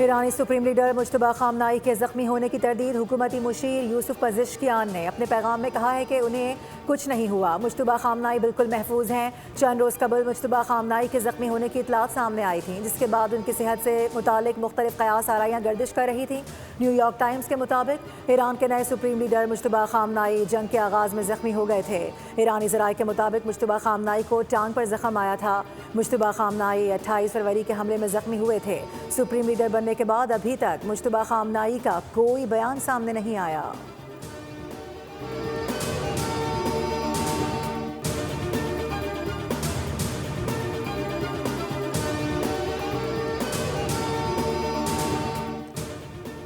ईरानी supreme leader Mojtaba खामनाई के जख्मी होने की तरदीद हुकूमती मुशीर यूसुफ पज़ेश्कियान ने अपने पैगाम में कहा है कि उन्हें कुछ नहीं हुआ। मुज्तबा खामनाई बिल्कुल महफूज हैं। चंद रोज़ कबल मुज्तबा खामनाई के जख्मी होने की इतलात सामने आई थी, जिसके बाद उनकी सेहत से मुतालिक मुख्तलिफ क़यास आराइयाँ गर्दिश कर रही थी। न्यूयॉर्क टाइम्स के मुताबिक ईरान के नए सुप्रीम लीडर मुज्तबा खामनाई जंग के आगाज़ में जख्मी हो गए थे। ईरानी ज़राए के मुताबिक मुज्तबा खामनाई को टांग पर जख्म आया था। मुज्तबा खामनाई 28 फरवरी के हमले में जख्मी हुए थे। सुप्रीम लीडर बनने के बाद अभी तक मुज्तबा खामनाई का कोई बयान सामने नहीं आया।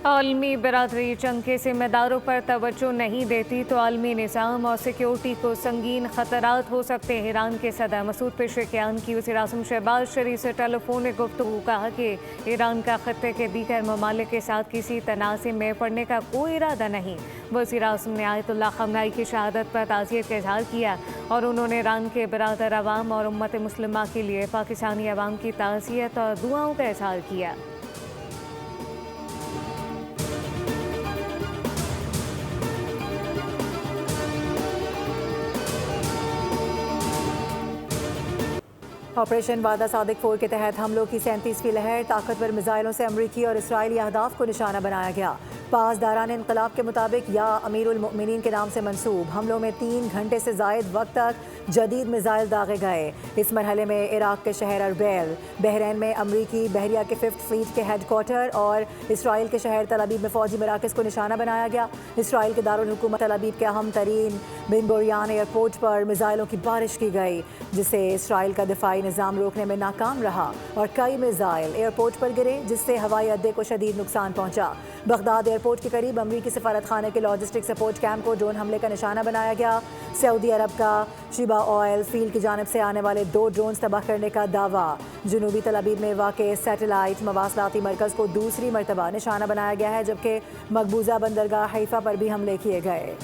आलमी बरादरी जंग के जिम्मेदारों पर तवज्जो नहीं देती तो आलमी निज़ाम और सिक्योरिटी को संगीन खतरात हो सकते हैं। ईरान के सदर मसूद पेशेकियान की वज़ीर-ए-आज़म शहबाज शरीफ से टेलीफोनिक गुफ्तगू। कहा कि ईरान का खत्ते के दीगर ममालिक के साथ किसी तनाज़े में पड़ने का कोई इरादा नहीं। वज़ीर-ए-आज़म ने आयतुल्लाह ख़amenei की शहादत पर ताज़ियत का इज़हार किया और उन्होंने ईरान के बरादर अवाम और उम्मत मुस्लिमा के लिए पाकिस्तानी अवाम की ताज़ियत और दुआओं का इज़हार किया। ऑपरेशन वादा सादिक 4 के तहत हमलों की 37वीं लहर। ताकतवर मिसाइलों से अमरीकी और इसराइली अहदाफ को निशाना बनाया गया। पासदारान इनकलाब के मुताबिक या अमीरुल मोमिनीन के नाम से मंसूब हमलों में 3 घंटे से जायद वक्त तक जदीद मिसाइल दागे गए। इस मरहले में इराक के शहर अरबेल, बहरीन में अमरीकी बहरिया के 5th फ्लीट के हेडक्वार्टर और इसराइल के शहर तल अबीब में फौजी मराकज़ को निशाना बनाया गया। इसराइल के दारुल हुकूमत तल अबीब के अहम तरीन बिन गुरियन एयरपोर्ट पर मिसाइलों की बारिश की गई, जिसे इसराइल का दिफाई निज़ाम रोकने में नाकाम रहा और कई मिसाइल एयरपोर्ट पर गिरे, जिससे हवाई अड्डे को शदीद नुकसान पहुंचा। बगदाद एयरपोर्ट के करीब अमरीकी सफारत खाने के लॉजिस्टिक सपोर्ट कैंप को ड्रोन हमले का निशाना बनाया गया। सऊदी अरब का शिबा ऑयल फील्ड की जानिब से आने वाले 2 ड्रोन तबाह करने का दावा। जनूबी तल अबीब में वाक़े सैटेलाइट मवासलाती मरकज़ को दूसरी मरतबा निशाना बनाया गया है, जबकि मकबूजा बंदरगाह हैफा पर भी हमले किए गए।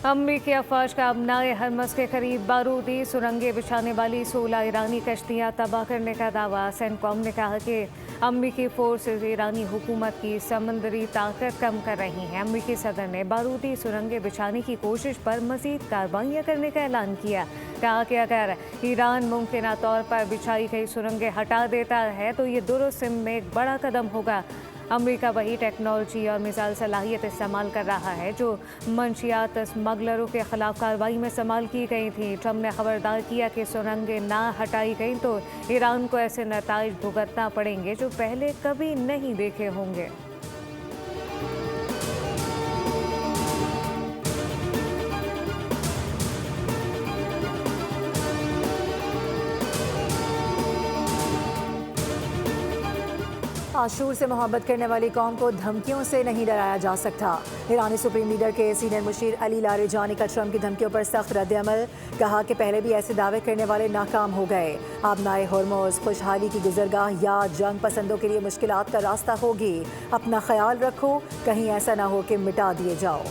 अमरीकी अफवाज का अबनाए हरमस के करीब बारूदी सुरंगें बिछाने वाली 16 ईरानी कश्तियाँ तबाह करने का दावा। सेंटकॉम ने कहा कि अमरीकी फोर्सेज ईरानी हुकूमत की समंदरी ताकत कम कर रही हैं। अमरीकी सदर ने बारूदी सुरंगें बिछाने की कोशिश पर मज़ीद कार्रवाइयाँ करने का ऐलान किया। कहा कि अगर ईरान मुमकिन तौर पर बिछाई गई सुरंगें हटा देता है तो ये दुरुस्त में एक बड़ा कदम होगा। अमेरिका वही टेक्नोलॉजी और मिसाइल सलाहियत इस्तेमाल कर रहा है जो मंशियात स्मगलरों के खिलाफ कार्रवाई में इस्तेमाल की गई थी। ट्रम्प ने खबरदार किया कि सुरंगें ना हटाई गई तो ईरान को ऐसे नताइज भुगतना पड़ेंगे जो पहले कभी नहीं देखे होंगे। आशूर से मोहब्बत करने वाली कौम को धमकियों से नहीं डराया जा सकता। ईरानी सुप्रीम लीडर के सीनियर मुशीर अली लारिजानी का ट्रम्प की धमकियों पर सख्त रद्द-ए-अमल। कहा कि पहले भी ऐसे दावे करने वाले नाकाम हो गए। अब नए हॉर्मोज खुशहाली की गुजरगाह या जंग पसंदों के लिए मुश्किलात का रास्ता होगी। अपना ख्याल रखो, कहीं ऐसा ना हो कि मिटा दिए जाओ।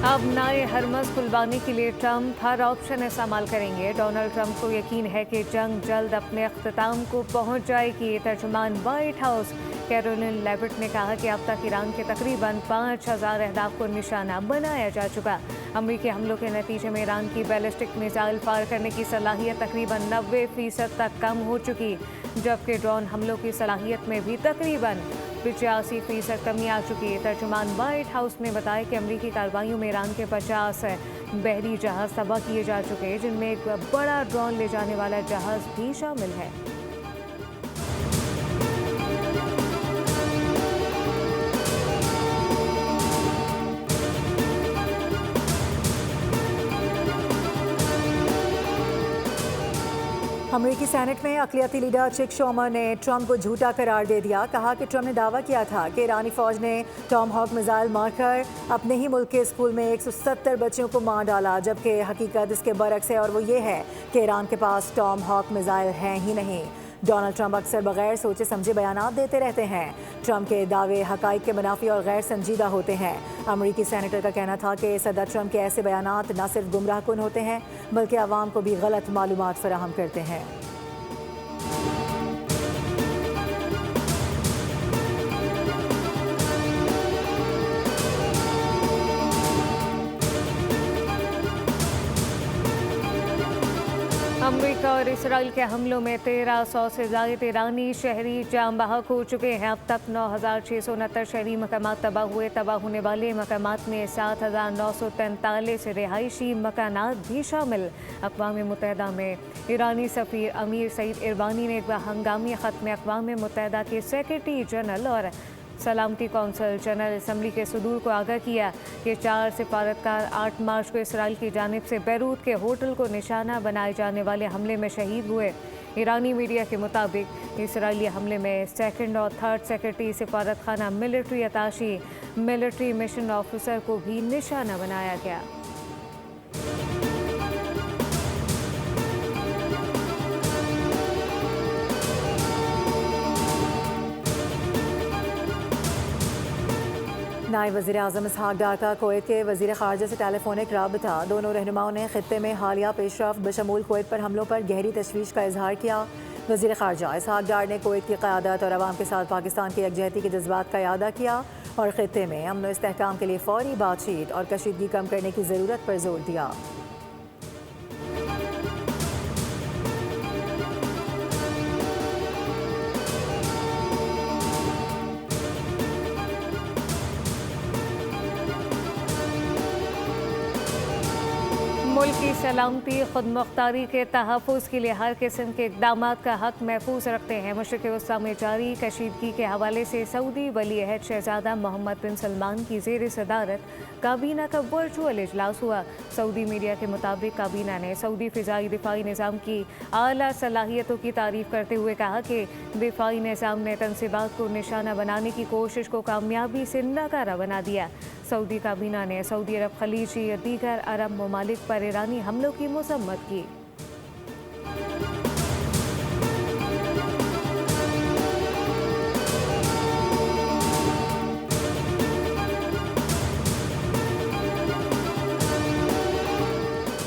अब नए हरमस खुलवाने के लिए ट्रम्प हर ऑप्शन इस्तेमाल करेंगे। डोनाल्ड ट्रम्प को यकीन है कि जंग जल्द अपने अख्ताम को पहुंच जाएगी। तर्जुमान व्हाइट हाउस कैरोलिन लेविट ने कहा कि अब तक ईरान के तकरीबन 5000 अहदाफ को निशाना बनाया जा चुका। अमरीकी हमलों के नतीजे में ईरान की बैलिस्टिक मिसाइल फायर करने की सलाहियत तकरीबन 90% तक कम हो चुकी, जबकि ड्रोन हमलों की सलाहियत में भी तकरीबन 85% कमी आ चुकी है। तर्जुमान व्हाइट हाउस ने बताया कि अमरीकी कार्रवाइयों में ईरान के 50 बहरी जहाज तबाह किए जा चुके हैं, जिनमें एक बड़ा ड्रोन ले जाने वाला जहाज भी शामिल है। अमेरिकी सेनेट में अक़लियती लीडर चिक शोमर ने ट्रंप को झूठा करार दे दिया। कहा कि ट्रंप ने दावा किया था कि ईरानी फौज ने टॉम हॉक मिसाइल मारकर अपने ही मुल्क के स्कूल में 170 बच्चों को मार डाला, जबकि हकीकत इसके बरक्स है और वो ये है कि ईरान के पास टॉम हॉक मिसाइल हैं ही नहीं। डोनाल्ड ट्रंप अक्सर बगैर सोचे समझे बयानात देते रहते हैं। ट्रंप के दावे हकाइक के मुनाफी और गैर संजीदा होते हैं। अमेरिकी सेनेटर का कहना था कि सदर ट्रंप के ऐसे बयानात न सिर्फ गुमराह कुन होते हैं बल्कि आवाम को भी गलत मालूमात फराहम करते हैं। अमेरिका और इसराइल के हमलों में 1300 से ज़ायद ईरानी शहरी जाम बहक हो चुके हैं। अब तक 9,669 शहरी मकामात तबाह हुए। तबाह होने वाले मकामात में 7,943 रिहायशी मकानात भी शामिल। अक़वाम मुत्तहिदा में ईरानी सफ़ीर अमीर सईद इरवानी ने एक हंगामी ख़त में अक़वाम मुत्तहिदा के सेक्रेटरी जनरल और सलामती कौंसल जनरल असम्बली के सदूर को आगाह किया कि 4 सिफारतकार 8 मार्च को इसराइल की जानिब से बैरूत के होटल को निशाना बनाए जाने वाले हमले में शहीद हुए। ईरानी मीडिया के मुताबिक इसराइली हमले में 2nd और 3rd सेक्रेटरी सिफारत खाना, military attaché, military mission officer को भी निशाना बनाया गया। नायब वज़ीर आज़म इसहाक़ डार का कुवैत के वज़ीर ख़ारजा से टेलीफोनिक राबता। दोनों रहनुमाओं ने ख़ित्ते में हालिया पेशरफ्त बशमूल कुवैत पर हमलों पर गहरी तशवीश का इजहार किया। वज़ीर ख़ारजा इसहाक़ डार ने कुवैत की क़यादत और आवाम के साथ पाकिस्तान की यकजहती के जज्बात का इयादा किया और ख़ित्ते में अमन व इस्तेहकाम के लिए फ़ौरी बातचीत और कशीदगी कम करने की ज़रूरत पर जोर दिया। मुल्क की सलामती खुद मुख्तारी के तहफ़्फ़ुज़ के लिए हर किस्म के इक़दाम का हक़ महफूज रखते हैं। मशरिक़ वस्ता में जारी कशीदगी के हवाले से सऊदी वली अहद शहज़ादा मोहम्मद बिन सलमान की ज़ेर सदारत काबीना का वर्चुअल इजलास हुआ। सऊदी मीडिया के मुताबिक काबीना ने सऊदी फ़िज़ाई दिफ़ाई निज़ाम की आला सलाहियतों की तारीफ़ करते हुए कहा कि दिफ़ाई निज़ाम ने तनसीबात को निशाना बनाने की कोशिश को कामयाबी से नाकारा बना दिया। सऊदी काबीना ने सऊदी अरब, खलीजी या दीगर अरब ममालिक पर ईरानी हमलों की मज़म्मत की।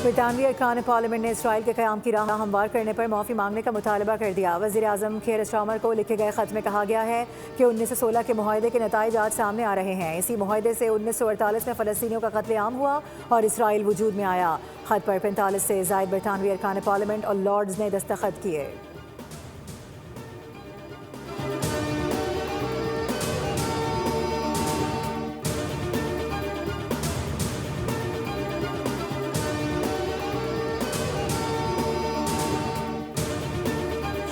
ब्रितानवी अरकान पार्लियामेंट ने इसराइल के क़याम की राह हमवार करने पर माफ़ी मांगने का मुतालबा कर दिया। वज़ीर आज़म कीर स्टारमर को लिखे गए ख़त में कहा गया है कि 1916 के मुआहदे के नताइज आज सामने आ रहे हैं। इसी मुआहदे से 1948 में फ़लस्तीनियों का कत्लेआम हुआ और इसराइल वजूद में आया। ख़त पर 45 से ज़ायद ब्रितानवी अरकान पार्लियामेंट और लॉर्ड्स ने दस्तखत किए।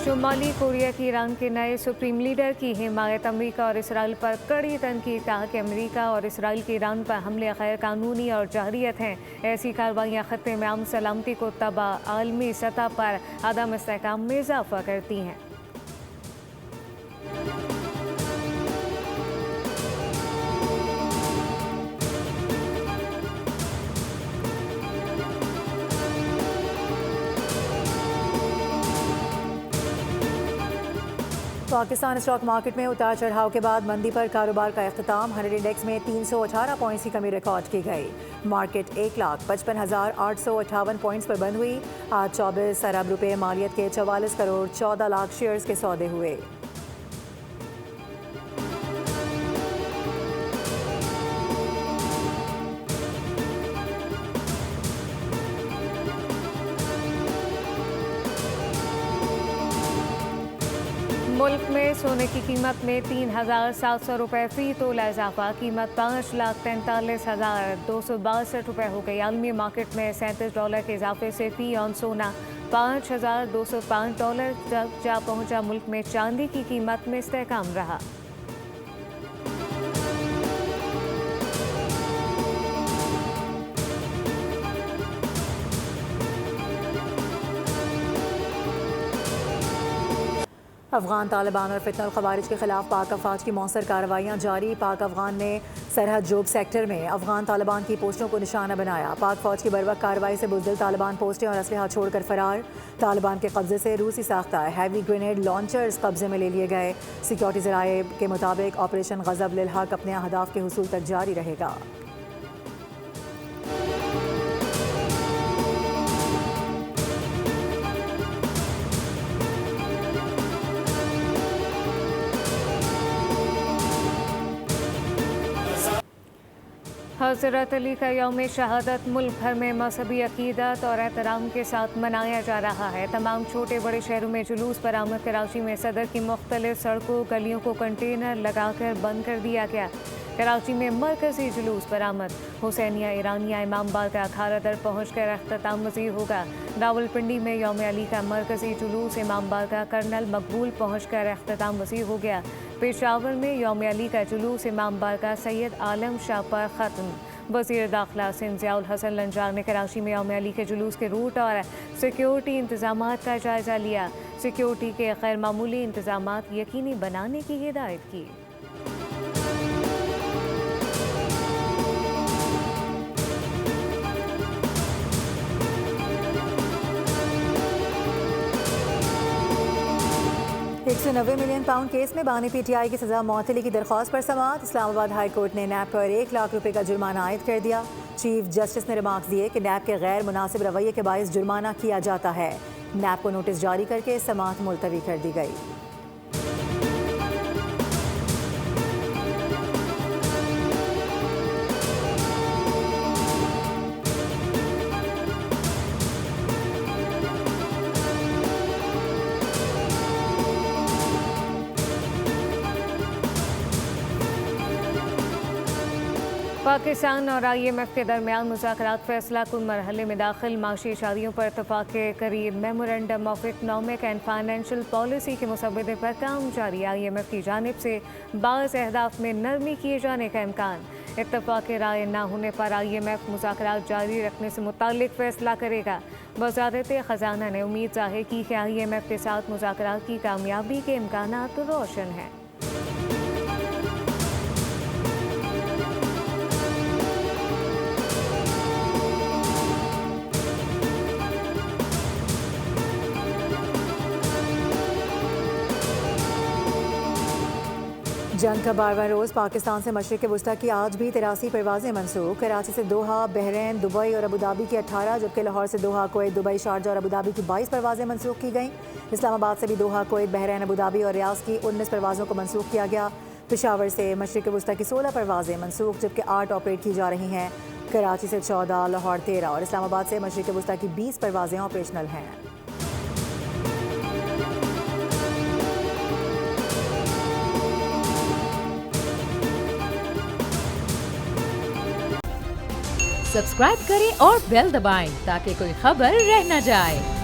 शुमाली कोरिया की ईरान के नए सुप्रीम लीडर की हिमायत। अमेरिका और इसराइल पर कड़ी तनकीद। कहा कि अमेरिका और इसराइल के ईरान पर हमले गैर कानूनी और जारियत हैं। ऐसी कार्रवाइयाँ खत्ते में अमन सलामती को तबाह, आलमी सतह पर अदम इस्तेहकाम में इजाफा करती हैं। पाकिस्तान स्टॉक मार्केट में उतार चढ़ाव के बाद मंदी पर कारोबार का इख्तिताम। 100 इंडेक्स में 318 पॉइंट्स की कमी रिकॉर्ड की गई। मार्केट 1,55,858 पॉइंट्स पर बंद हुई। आज 24 अरब रुपए मालियत के 44 करोड़ 14 लाख शेयर्स के सौदे हुए। मुल्क में सोने की कीमत में 3,700 रुपये फ़ी तोला इजाफा। कीमत $5,43,262 रुपये हो गई। आलमी मार्केट में $37 के इजाफे से फ़ी ऑन सोना $5,205 तक जा पहुंचा। मुल्क में चांदी की कीमत में इस्तेहकाम रहा। अफगान तालिबान और फितनल खवारिज के खिलाफ पाक अफवाज की मौसर कार्रवाइयाँ जारी। पाक अफगान ने सरहद जोग सेक्टर में अफगान तालिबान की पोस्टों को निशाना बनाया। पाक फौज की बर्वक कार्रवाई से बुज़दिल तालिबान पोस्टें और असलहा छोड़कर फरार। तालिबान के कब्जे से रूसी साख्ता हैवी ग्रेनेड लॉन्चर्स कब्जे में ले लिए गए। सिक्योरिटी ज़राए के मुताबिक ऑपरेशन गज़ब लिल हक अपने अहदाफ के हुसूल तक जारी रहेगा। हज़रत अली का यौम शहादत मुल्क भर में मजहबी अकीदत और एहतराम के साथ मनाया जा रहा है। तमाम छोटे बड़े शहरों में जुलूस बरामद। कराची में सदर की मुख्तलिफ सड़कों गलियों को कंटेनर लगाकर बंद कर दिया गया। कराची में मरकजी जुलूस बरामद। हुसैनिया ईरानिया इमाम बारगाह अखाड़ा दर पहुँच कर अख्ताम मज़ीद होगा। रावलपिंडी में यौम अली का मरकजी जुलूस इमाम बारगाह कर्नल मकबूल पहुँच कर अख्ताम मज़ीद हो गया। पेशावर में यौम अली का जुलूस इमाम बारगाह सैयद आलम शाह पर ख़त्म। वज़ीर दाखिला सिंध ज़ियाउल हसन लंजार ने कराची में यौम अली के जुलूस के रूट और सिक्योरिटी इंतज़ामात का जायज़ा लिया। सिक्योरिटी के गैर मामूली इंतज़ामात यकीनी बनाने की हिदायत की। £190 मिलियन केस में बानी PTI की सजा मौतली की दरख्वास्त पर समाअत। इस्लामाबाद हाई कोर्ट ने नैब पर ₹1 लाख का जुर्माना आयद कर दिया। चीफ जस्टिस ने रिमार्क्स दिए कि नैब के गैर मुनासिब रवैये के बायस जुर्माना किया जाता है। नैब को नोटिस जारी करके समाअत मुलतवी कर दी गई। पाकिस्तान और IMF के दरमियान मुज़ाकरात फैसला कुन मरहले में दाखिल। माशी इशारियों पर इत्तफाक के करीब। Memorandum of economic and financial policy के मुसव्वदे पर काम जारी। IMF की जानिब से बाज़ अहदाफ में नरमी किए जाने का इम्कान। इत्तफाक राय न होने पर IMF मुज़ाकरात जारी रखने से मुताल्लिक फैसला करेगा। वज़ारत ख़जाना ने उम्मीद ज़ाहिर की कि IMF के साथ मुज़ाकरात की कामयाबी के इम्कानात रोशन हैं। जंग का 12वां रोज़ पाकिस्तान से मशरिक़ वुस्ता की आज भी 83 परवाज़ें मनसूख। कराची से दोहा, बहरीन, दुबई और अबूधाबी की 18, जबकि लाहौर से दोहा, कुवैत, दुबई, शारजा और अबूधाबी की 22 परवाज़ें मनसूख की गईं। इस्लामाबाद से भी दोहा, कुवैत, बहरीन, अबूधाबी और रियाज की 19 परवाज़ों को मनसूख किया गया। पेशावर से मशरिक़ वुस्ता की 16 परवाज़ें मनसूख, जबकि 8 ऑपरेट की जा रही हैं। कराची से 14, लाहौर 13 और इस्लामाबाद से मशरिक़ वुस्ता की 20 परवाज़ें ऑपरेशनल हैं। सब्सक्राइब करें और बेल दबाएं ताकि कोई खबर रह न जाए।